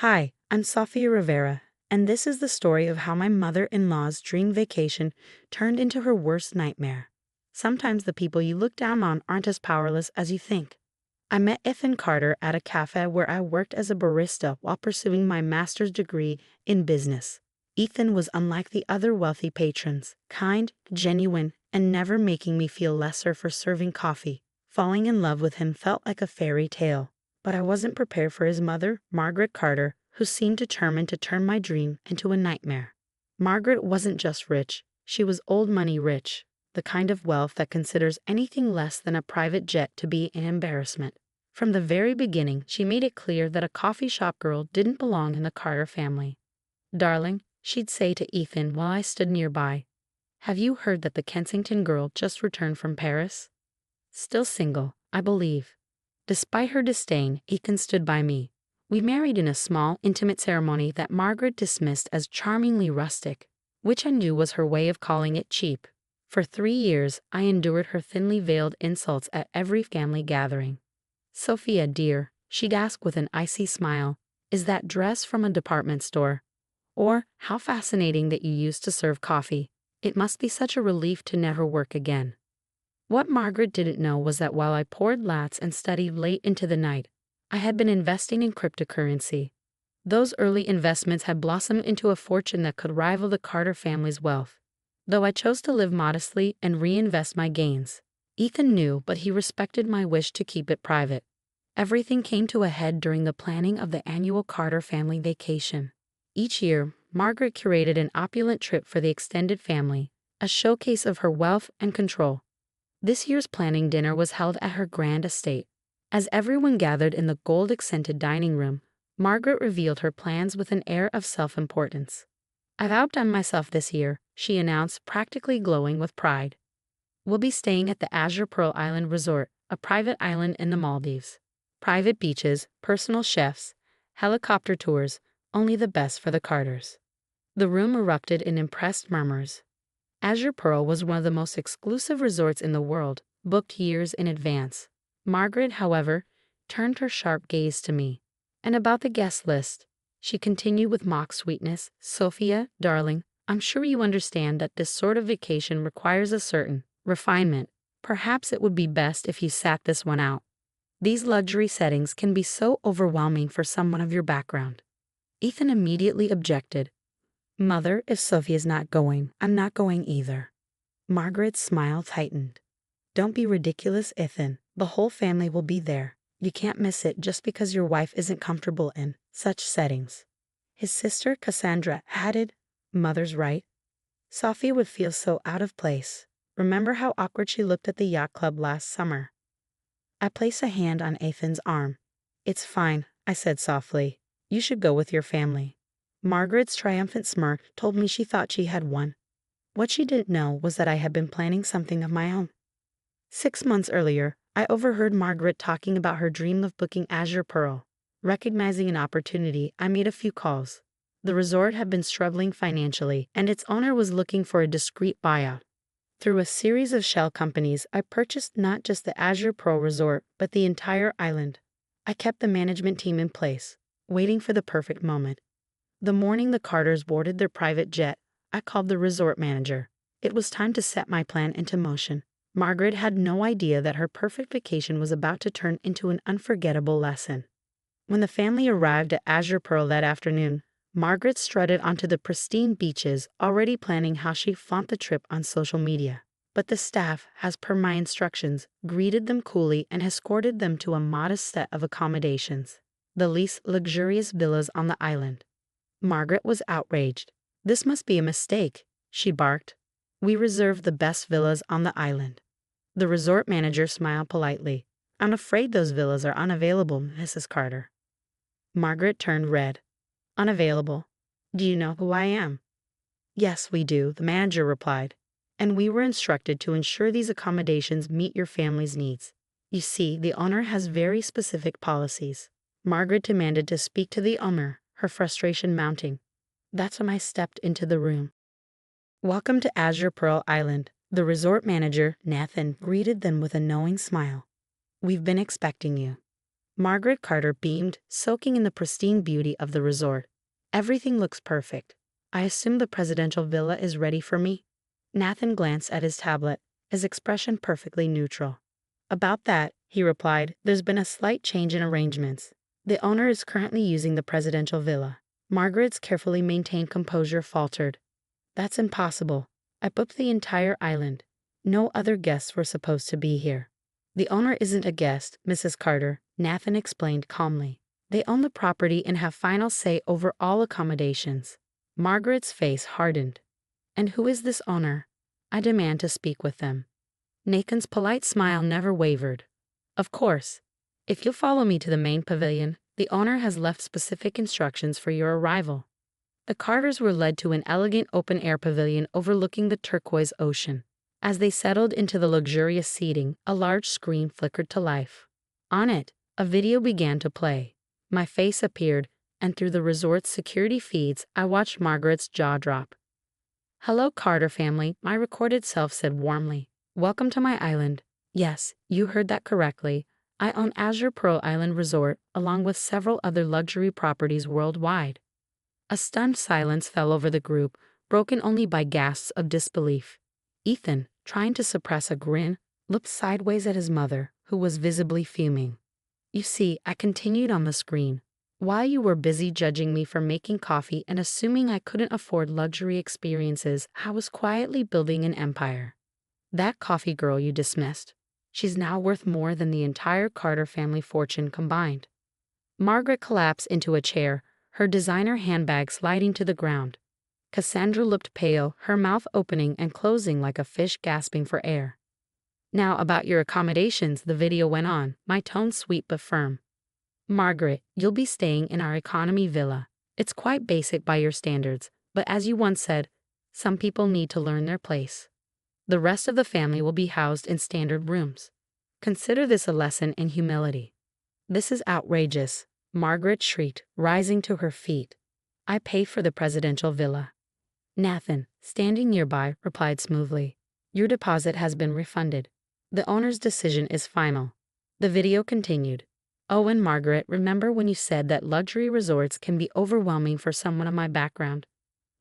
Hi, I'm Sofia Rivera, and this is the story of how my mother-in-law's dream vacation turned into her worst nightmare. Sometimes the people you look down on aren't as powerless as you think. I met Ethan Carter at a cafe where I worked as a barista while pursuing my master's degree in business. Ethan was unlike the other wealthy patrons, kind, genuine, and never making me feel lesser for serving coffee. Falling in love with him felt like a fairy tale. But I wasn't prepared for his mother, Margaret Carter, who seemed determined to turn my dream into a nightmare. Margaret wasn't just rich, she was old money rich, the kind of wealth that considers anything less than a private jet to be an embarrassment. From the very beginning, she made it clear that a coffee shop girl didn't belong in the Carter family. "Darling," she'd say to Ethan while I stood nearby, "have you heard that the Kensington girl just returned from Paris? Still single, I believe." Despite her disdain, Ethan stood by me. We married in a small, intimate ceremony that Margaret dismissed as charmingly rustic, which I knew was her way of calling it cheap. For 3 years, I endured her thinly veiled insults at every family gathering. "Sophia, dear," she'd ask with an icy smile, "is that dress from a department store? Or, how fascinating that you used to serve coffee. It must be such a relief to never work again." What Margaret didn't know was that while I poured lattes and studied late into the night, I had been investing in cryptocurrency. Those early investments had blossomed into a fortune that could rival the Carter family's wealth. Though I chose to live modestly and reinvest my gains, Ethan knew, but he respected my wish to keep it private. Everything came to a head during the planning of the annual Carter family vacation. Each year, Margaret curated an opulent trip for the extended family, a showcase of her wealth and control. This year's planning dinner was held at her grand estate. As everyone gathered in the gold-accented dining room, Margaret revealed her plans with an air of self-importance. "I've outdone myself this year," she announced, practically glowing with pride. "We'll be staying at the Azure Pearl Island Resort, a private island in the Maldives. Private beaches, personal chefs, helicopter tours, only the best for the Carters." The room erupted in impressed murmurs. Azure Pearl was one of the most exclusive resorts in the world, booked years in advance. Margaret, however, turned her sharp gaze to me. "And about the guest list," she continued with mock sweetness, "Sophia, darling, I'm sure you understand that this sort of vacation requires a certain refinement. Perhaps it would be best if you sat this one out. These luxury settings can be so overwhelming for someone of your background." Ethan immediately objected. "Mother, if Sophia's not going, I'm not going either." Margaret's smile tightened. "Don't be ridiculous, Ethan. The whole family will be there. You can't miss it just because your wife isn't comfortable in such settings." His sister Cassandra added, "Mother's right. Sophia would feel so out of place. Remember how awkward she looked at the yacht club last summer?" I placed a hand on Ethan's arm. "It's fine," I said softly. "You should go with your family." Margaret's triumphant smirk told me she thought she had won. What she didn't know was that I had been planning something of my own. 6 months earlier, I overheard Margaret talking about her dream of booking Azure Pearl. Recognizing an opportunity, I made a few calls. The resort had been struggling financially, and its owner was looking for a discreet buyout. Through a series of shell companies, I purchased not just the Azure Pearl Resort, but the entire island. I kept the management team in place, waiting for the perfect moment. The morning the Carters boarded their private jet, I called the resort manager. It was time to set my plan into motion. Margaret had no idea that her perfect vacation was about to turn into an unforgettable lesson. When the family arrived at Azure Pearl that afternoon, Margaret strutted onto the pristine beaches, already planning how she'd flaunt the trip on social media. But the staff, as per my instructions, greeted them coolly and escorted them to a modest set of accommodations, the least luxurious villas on the island. Margaret was outraged. "This must be a mistake," she barked. "We reserved the best villas on the island." The resort manager smiled politely. "I'm afraid those villas are unavailable, Mrs. Carter." Margaret turned red. "Unavailable? Do you know who I am?" "Yes, we do," the manager replied. "And we were instructed to ensure these accommodations meet your family's needs. You see, the owner has very specific policies." Margaret demanded to speak to the owner, her frustration mounting. That's when I stepped into the room. "Welcome to Azure Pearl Island." The resort manager, Nathan, greeted them with a knowing smile. "We've been expecting you." Margaret Carter beamed, soaking in the pristine beauty of the resort. Everything looks perfect. I assume the presidential villa is ready for me? Nathan glanced at his tablet, his expression perfectly neutral. About that, he replied, there's been a slight change in arrangements. The owner is currently using the presidential villa. Margaret's carefully maintained composure faltered. That's impossible. I booked the entire island. No other guests were supposed to be here. The owner isn't a guest, Mrs. Carter, Nathan explained calmly. They own the property and have final say over all accommodations. Margaret's face hardened. And who is this owner? I demand to speak with them. Nathan's polite smile never wavered. Of course. If you'll follow me to the main pavilion, the owner has left specific instructions for your arrival. The Carters were led to an elegant open-air pavilion overlooking the turquoise ocean. As they settled into the luxurious seating, a large screen flickered to life. On it, a video began to play. My face appeared, and through the resort's security feeds, I watched Margaret's jaw drop. Hello, Carter family, my recorded self said warmly. Welcome to my island. Yes, you heard that correctly. I own Azure Pearl Island Resort, along with several other luxury properties worldwide. A stunned silence fell over the group, broken only by gasps of disbelief. Ethan, trying to suppress a grin, looked sideways at his mother, who was visibly fuming. You see, I continued on the screen. While you were busy judging me for making coffee and assuming I couldn't afford luxury experiences, I was quietly building an empire. That coffee girl you dismissed. She's now worth more than the entire Carter family fortune combined. Margaret collapsed into a chair, her designer handbag sliding to the ground. Cassandra looked pale, her mouth opening and closing like a fish gasping for air. Now about your accommodations, the video went on, my tone sweet but firm. Margaret, you'll be staying in our economy villa. It's quite basic by your standards, but as you once said, some people need to learn their place. The rest of the family will be housed in standard rooms. Consider this a lesson in humility. This is outrageous, Margaret shrieked, rising to her feet. I pay for the presidential villa. Nathan, standing nearby, replied smoothly. Your deposit has been refunded. The owner's decision is final. The video continued. Oh, and Margaret, remember when you said that luxury resorts can be overwhelming for someone of my background?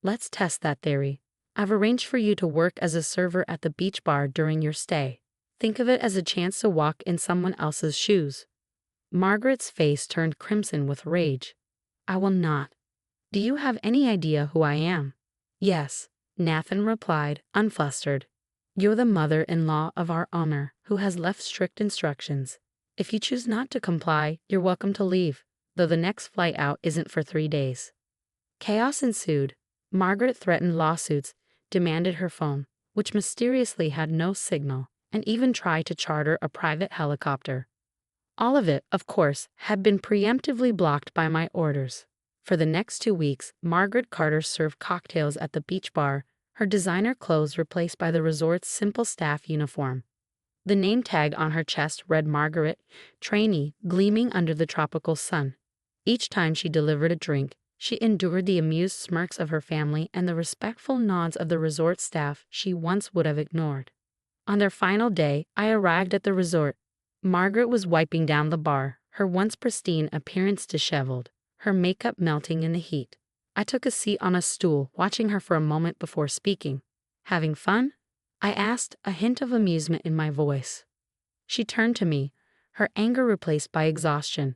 Let's test that theory. I've arranged for you to work as a server at the beach bar during your stay. Think of it as a chance to walk in someone else's shoes. Margaret's face turned crimson with rage. I will not. Do you have any idea who I am? Yes, Nathan replied, unflustered. You're the mother-in-law of our owner, who has left strict instructions. If you choose not to comply, you're welcome to leave, though the next flight out isn't for 3 days. Chaos ensued. Margaret threatened lawsuits, demanded her phone, which mysteriously had no signal, and even tried to charter a private helicopter. All of it, of course, had been preemptively blocked by my orders. For the next 2 weeks, Margaret Carter served cocktails at the beach bar, her designer clothes replaced by the resort's simple staff uniform. The name tag on her chest read Margaret, trainee, gleaming under the tropical sun. Each time she delivered a drink, she endured the amused smirks of her family and the respectful nods of the resort staff she once would have ignored. On their final day, I arrived at the resort. Margaret was wiping down the bar, her once pristine appearance disheveled, her makeup melting in the heat. I took a seat on a stool, watching her for a moment before speaking. Having fun? I asked, a hint of amusement in my voice. She turned to me, her anger replaced by exhaustion.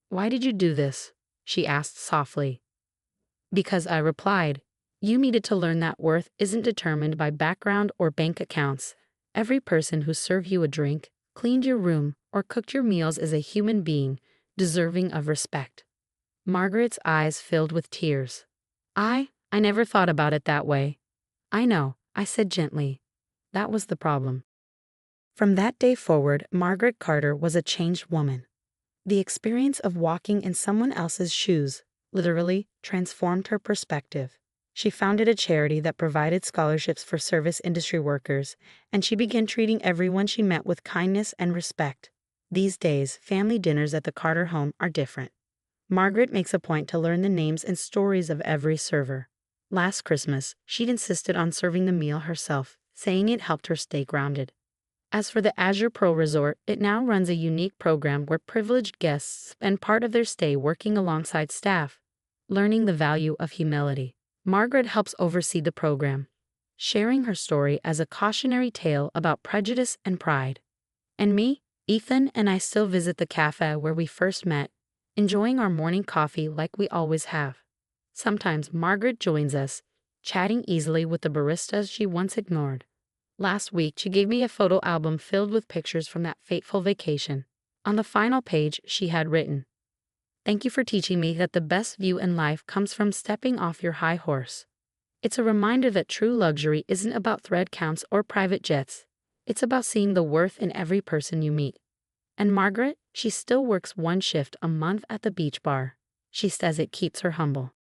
Why did you do this? She asked softly. Because I replied, you needed to learn that worth isn't determined by background or bank accounts. Every person who served you a drink, cleaned your room, or cooked your meals is a human being, deserving of respect. Margaret's eyes filled with tears. I never thought about it that way. I know, I said gently. That was the problem. From that day forward, Margaret Carter was a changed woman. The experience of walking in someone else's shoes, literally, transformed her perspective. She founded a charity that provided scholarships for service industry workers, and she began treating everyone she met with kindness and respect. These days, family dinners at the Carter home are different. Margaret makes a point to learn the names and stories of every server. Last Christmas, she'd insisted on serving the meal herself, saying it helped her stay grounded. As for the Azure Pro Resort, it now runs a unique program where privileged guests spend part of their stay working alongside staff, learning the value of humility. Margaret helps oversee the program, sharing her story as a cautionary tale about prejudice and pride. And me, Ethan and I still visit the cafe where we first met, enjoying our morning coffee like we always have. Sometimes Margaret joins us, chatting easily with the baristas she once ignored. Last week, she gave me a photo album filled with pictures from that fateful vacation. On the final page, she had written, "Thank you for teaching me that the best view in life comes from stepping off your high horse." It's a reminder that true luxury isn't about thread counts or private jets. It's about seeing the worth in every person you meet. And Margaret, she still works one shift a month at the beach bar. She says it keeps her humble.